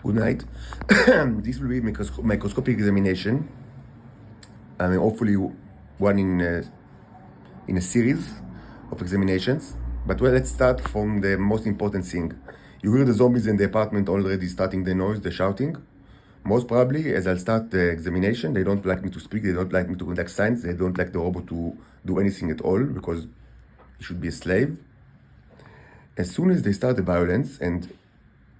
Good night. This will be microscopic examination. I mean, hopefully one in a series of examinations. But well, let's start from the most important thing. You hear the zombies in the apartment already starting the noise, the shouting. Most probably, as I'll start the examination, they don't like me to speak, they don't like me to conduct science, they don't like the robot to do anything at all because he should be a slave. As soon as they start the violence, and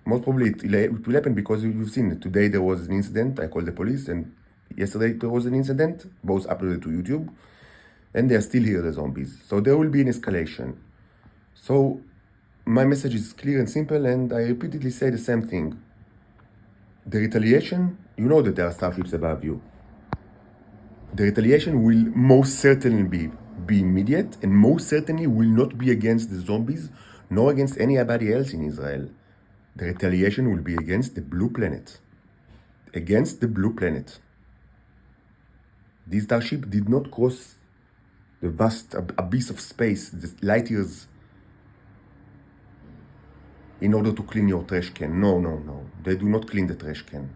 most probably it will happen because you've seen it. Today there was an incident, I called the police, and yesterday there was an incident, both uploaded to YouTube, and they are still here, the zombies. So there will be an escalation. So my message is clear and simple, and I repeatedly say the same thing. The retaliation, you know that there are starships above you. The retaliation will most certainly be immediate, and most certainly will not be against the zombies, nor against anybody else in Israel. The retaliation will be against the blue planet. Against the blue planet. This starship did not cross the vast abyss of space, the light years, in order to clean your trash can. No, no, no. They do not clean the trash can.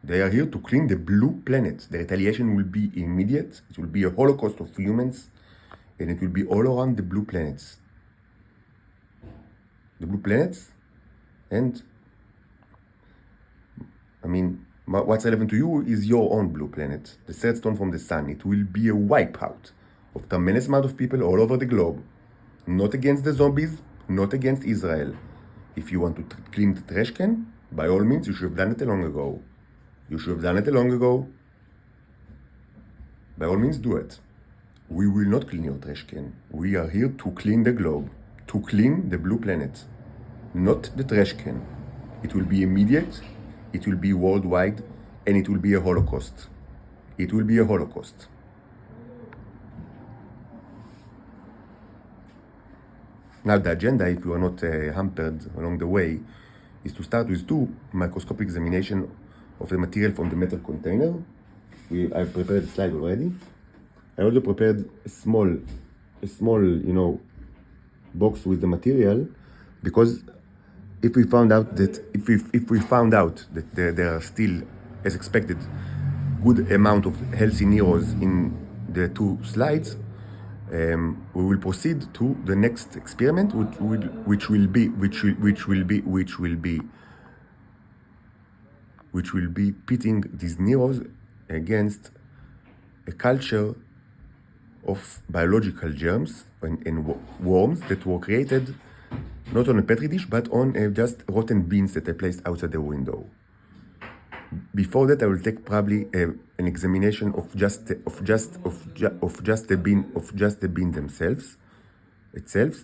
They are here to clean the blue planet. The retaliation will be immediate. It will be a holocaust of humans, and it will be all around the blue planets. The blue planets, and I mean, what's relevant to you is your own blue planet, the third stone from the sun. It will be a wipeout of tremendous amount of people all over the globe. Not against the zombies, not against Israel. If you want to clean the trash can, by all means, you should have done it long ago. You should have done it long ago. By all means, do it. We will not clean your trash can. We are here to clean the globe, to clean the blue planet, not the trash can. It will be immediate, it will be worldwide, and it will be a holocaust. It will be a holocaust. Now the agenda, if you are not hampered along the way, is to start with two microscopic examination of the material from the metal container. I've prepared a slide already. I also prepared a small, box with the material, because if we found out that there are still, as expected, good amount of healthy Neros in the two slides, we will proceed to the next experiment, which will be pitting these Neros against a culture of biological germs and worms that were created not on a petri dish, but on just rotten beans that I placed outside the window. Before that, I will take probably an examination of just the bean themselves,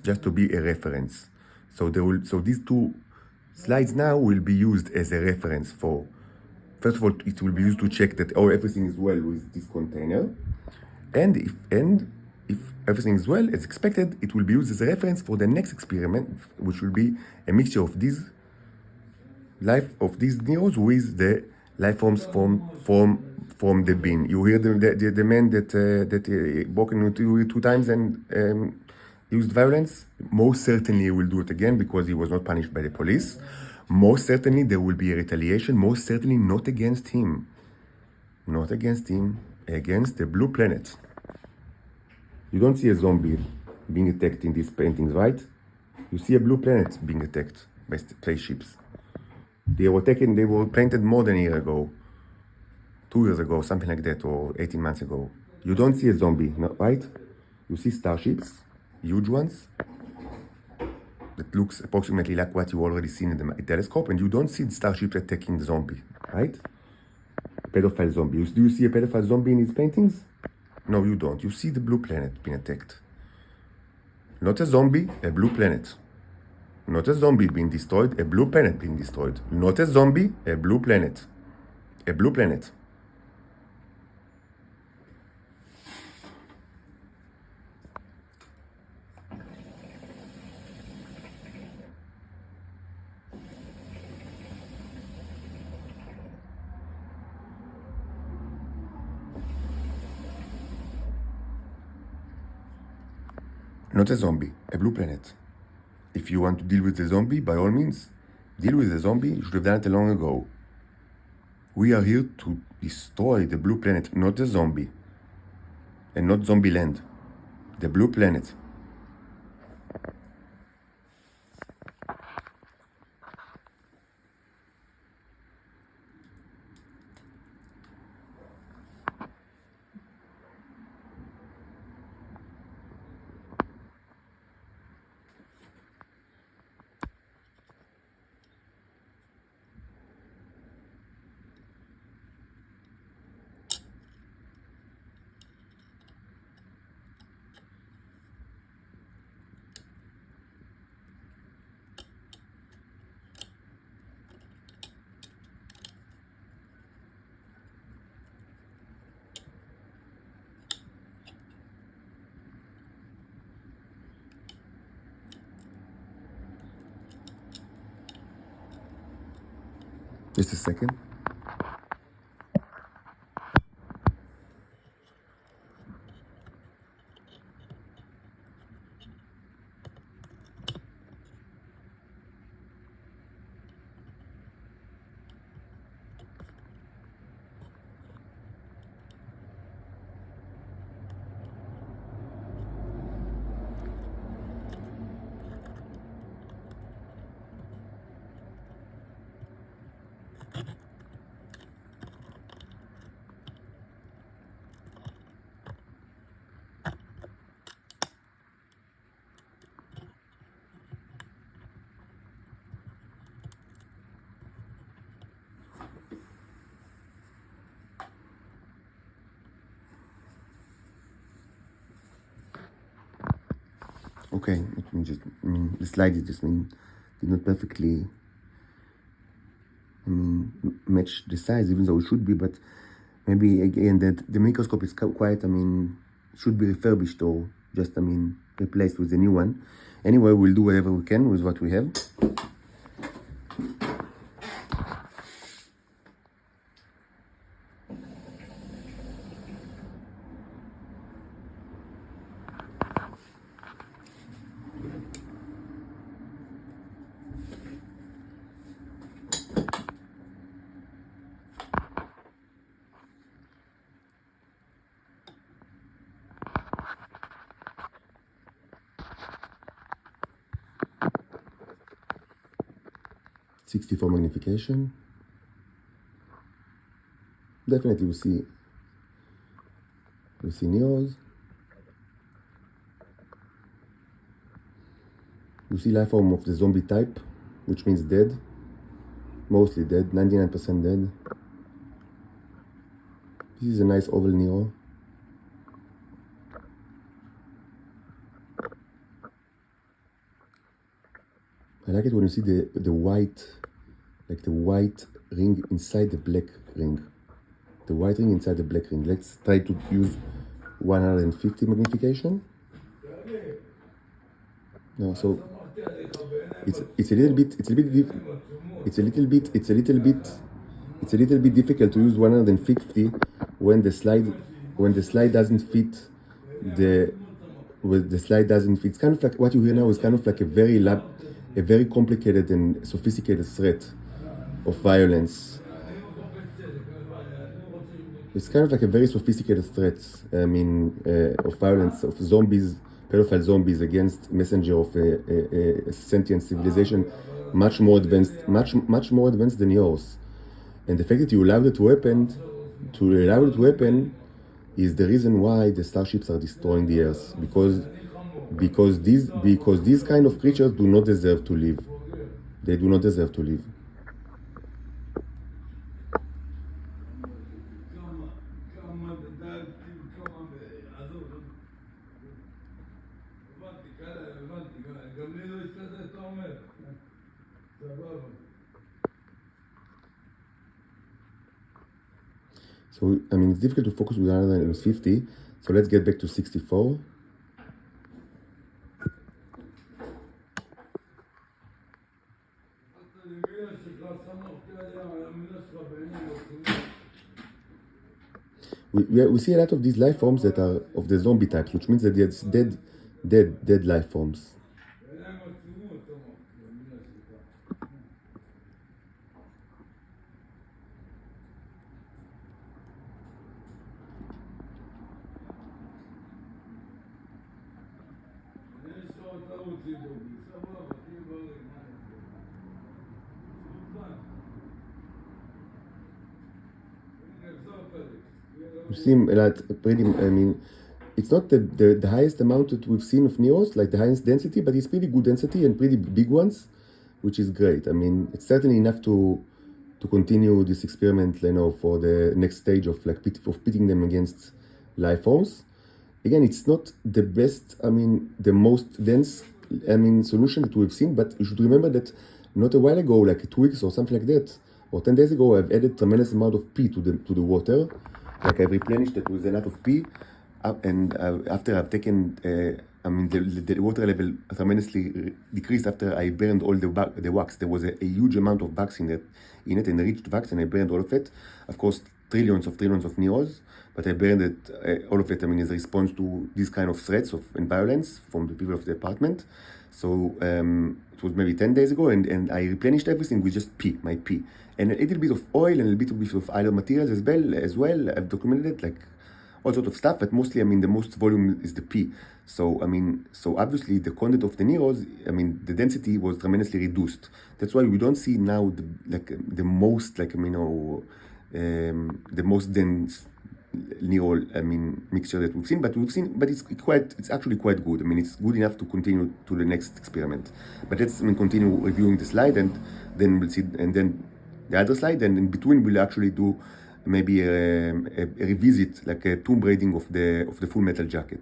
just to be a reference. So these two slides now will be used as a reference for. First of all, it will be used to check that everything is well with this container, and if everything is well as expected, it will be used as a reference for the next experiment, which will be a mixture of these Neros with the life forms from the bin. You hear the man that broke into you 2 times and used violence. Most certainly he will do it again because he was not punished by the police. Most certainly there will be a retaliation. Most certainly not against him. Not against him. Against the blue planet. You don't see a zombie being attacked in these paintings, right? You see a blue planet being attacked by spaceships. They were painted more than a year ago, 2 years ago, something like that, or 18 months ago. You don't see a zombie, right? You see starships, huge ones, that looks approximately like what you already seen in the telescope, and you don't see the starships attacking the zombie, right? Pedophile zombie. Do you see a pedophile zombie in these paintings? No, you don't. You see the blue planet being attacked. Not a zombie, a blue planet. Not a zombie being destroyed, a blue planet being destroyed. Not a zombie, a blue planet. A blue planet. Not a zombie, a blue planet. If you want to deal with the zombie, by all means, deal with the zombie, you should have done it long ago. We are here to destroy the blue planet, not the zombie. And not zombie land. The blue planet. Just a second. Okay, the slide is just did not perfectly match the size, even though it should be, but maybe again that the microscope is quite should be refurbished or just replaced with a new one. Anyway, we'll do whatever we can with what we have. '64 magnification. Definitely we see Neros. You see life form of the zombie type, which means dead. Mostly dead, 99% dead. This is a nice oval Nero. I like it when you see the white, like the white ring inside the black ring. The white ring inside the black ring. Let's try to use 150 magnification. No, so it's a little bit difficult to use 150 when the slide doesn't fit It's kind of like what you hear now is kind of like a very complicated and sophisticated threat of violence. It's kind of like a very sophisticated threat, of violence, of zombies, pedophile zombies against messenger of a sentient civilization, much more advanced than yours. And the fact that you allowed it to happen is the reason why the starships are destroying the Earth, because these kind of creatures do not deserve to live. They do not deserve to live. So, it's difficult to focus with 150, so let's get back to 64. We see a lot of these life forms that are of the zombie types, which means that it's dead life forms. You see like pretty, I mean, it's not the highest amount that we've seen of Neros, like the highest density, but it's pretty good density and pretty big ones, which is great. I mean, it's certainly enough to continue this experiment, you know, for the next stage of like pitting them against life forms. Again, it's not the best, I mean, the most dense, I mean, solution that we've seen, but you should remember that not a while ago, like 2 weeks or something like that, or 10 days ago, I've added tremendous amount of P to the water. Like I've replenished it with a lot of P, and after I've taken, I mean, the water level tremendously decreased after I burned all the wax. There was a huge amount of wax in it, enriched wax, and I burned all of it. Of course, trillions of Neros, but I burned it, all of it, I mean, as a response to these kind of threats and violence from the people of the apartment. So it was maybe 10 days ago, and I replenished everything with just my P. And a little bit of oil and a little bit of other materials as well. I've documented it, like all sort of stuff, but mostly, I mean, the most volume is the P. So, I mean, so obviously the content of the Neros, I mean, the density was tremendously reduced. That's why we don't see now the most, like, I mean, the most dense Nero, I mean, mixture that we've seen, but it's actually quite good. I mean, it's good enough to continue to the next experiment. But let's, I mean, continue reviewing the slide, and then we'll see, and then the other slide, and in between we'll actually do maybe a revisit, like a tomb braiding of the full metal jacket.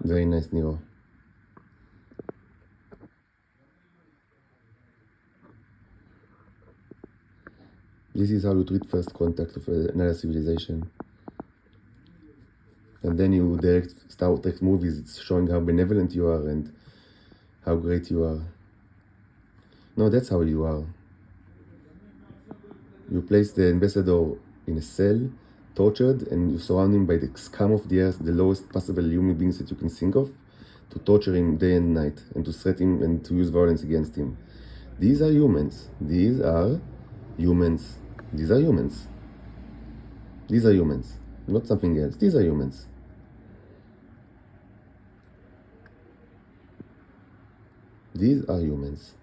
Very nice, Nero. This is how you treat first contact of another civilization. And then you direct Star Trek movies, it's showing how benevolent you are and how great you are. No, that's how you are. You place the ambassador in a cell, tortured, and you surround him by the scum of the earth, the lowest possible human beings that you can think of, to torture him day and night, and to threaten him and to use violence against him. These are humans. These are humans. These are humans. These are humans. Not something else. These are humans. These are humans.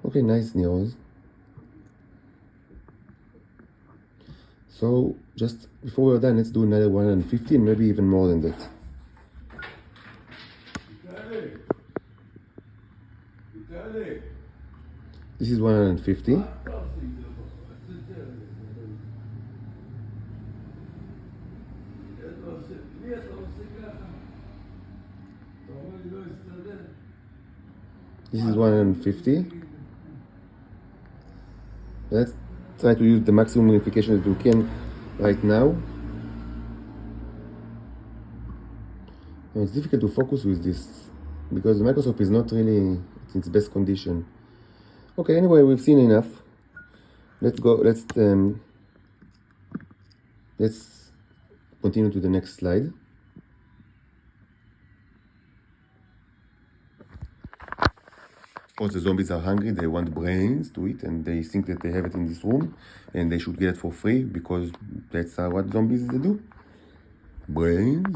Okay, nice, Neros. So, just before we're done, let's do another 150, and maybe even more than that. This is 150. This is 150. Let's try to use the maximum unification that we can right now. Now it's difficult to focus with this because the microscope is not really in its best condition. Okay, anyway, we've seen enough. Let's go. Let's continue to the next slide. Of course, the zombies are hungry. They want brains to eat, and they think that they have it in this room, and they should get it for free because that's what zombies do. Brains.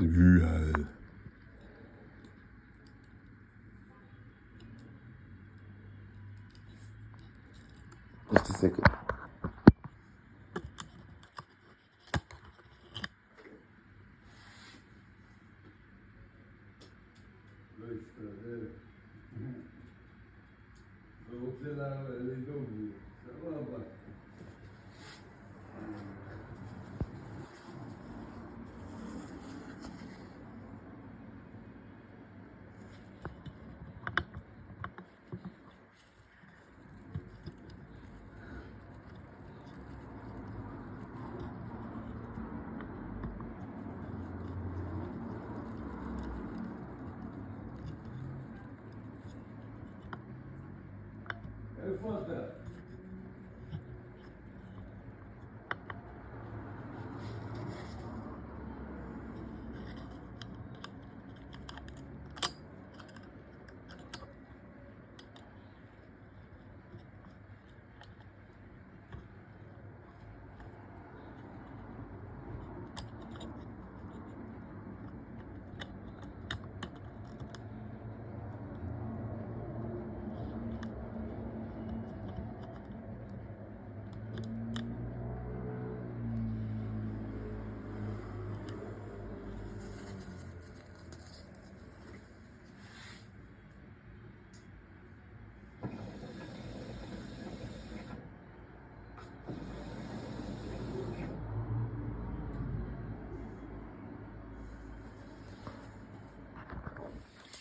Just a second.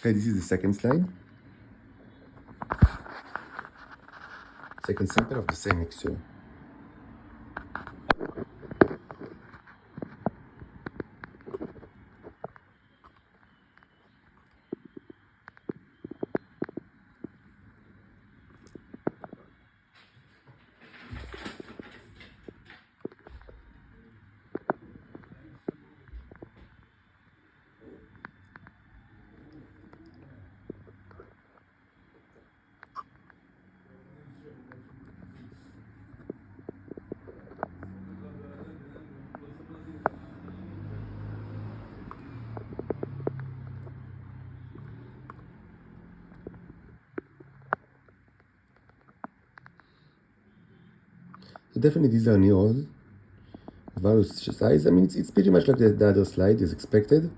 Okay, this is the second slide. Second sample of the same mixture. Definitely these are Neros, various size. I mean, it's pretty much like the other slide is expected.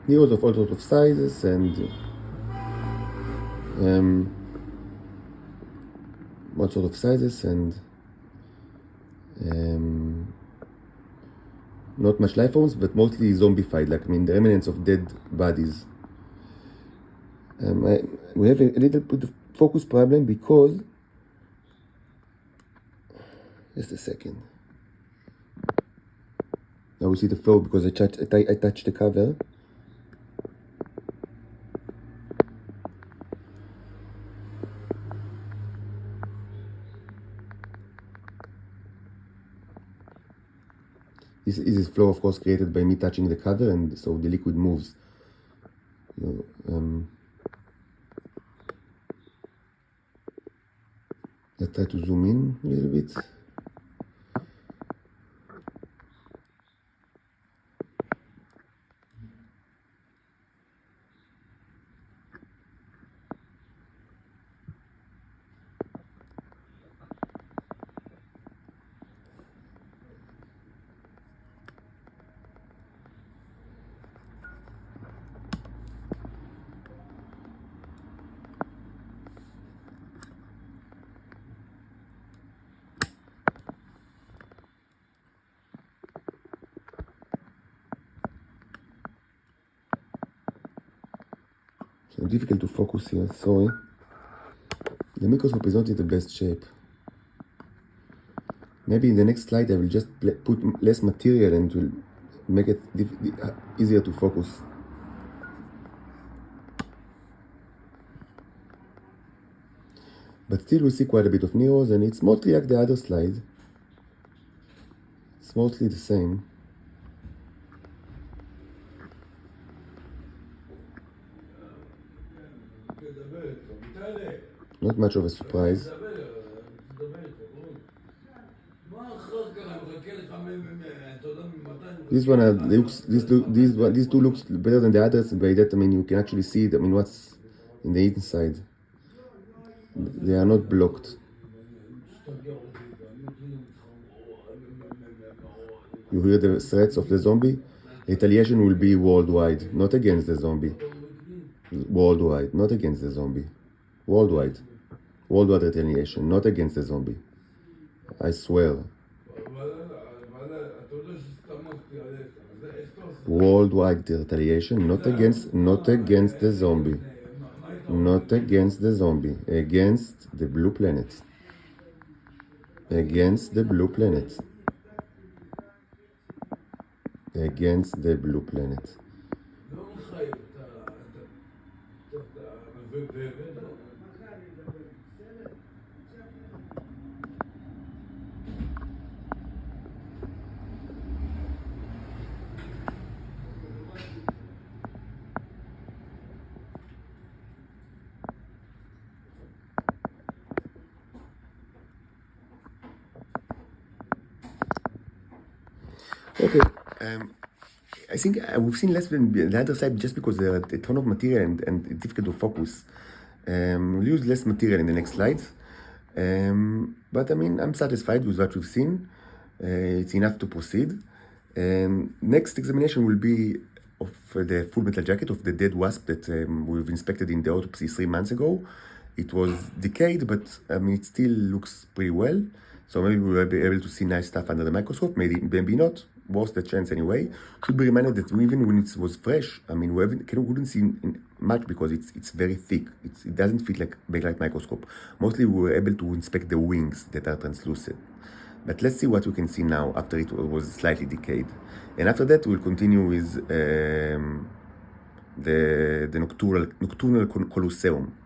Neros of all sorts of sizes and what sort of sizes and not much life forms, but mostly zombified, like I mean the remnants of dead bodies. We have a little bit of focus problem because just a second. Now we see the flow because I touched the cover. This is flow, of course, created by me touching the cover, and so the liquid moves. Let's try to zoom in a little bit. So difficult to focus here, sorry. The microscope is not in the best shape. Maybe in the next slide I will just put less material and will make it easier to focus. But still we see quite a bit of Neros, and it's mostly like the other slide. It's mostly the same. Not much of a surprise. This one looks, these two looks better than the others. By that I mean you can actually see it. I mean what's in the inside. They are not blocked. You hear the threats of the zombie? Retaliation will be worldwide, not against the zombie. Worldwide, not against the zombie. Worldwide. Worldwide retaliation, not against the zombie. I swear. Worldwide retaliation, not against the zombie. Not against the zombie. Against the blue planet. Against the blue planet. Against the blue planet. Okay, I think we've seen less than the other side just because there are a ton of material and it's difficult to focus. We'll use less material in the next slides. But I mean, I'm satisfied with what we've seen. It's enough to proceed. Next examination will be of the full metal jacket of the dead wasp that we've inspected in the autopsy 3 months ago. It was decayed, but I mean, it still looks pretty well. So maybe we'll be able to see nice stuff under the microscope, maybe not. What's the chance anyway? Should be reminded that even when it was fresh, I mean, we wouldn't see much because it's very thick. It doesn't fit like backlight microscope. Mostly we were able to inspect the wings that are translucent. But let's see what we can see now after it was slightly decayed. And after that, we'll continue with the nocturnal Colosseum.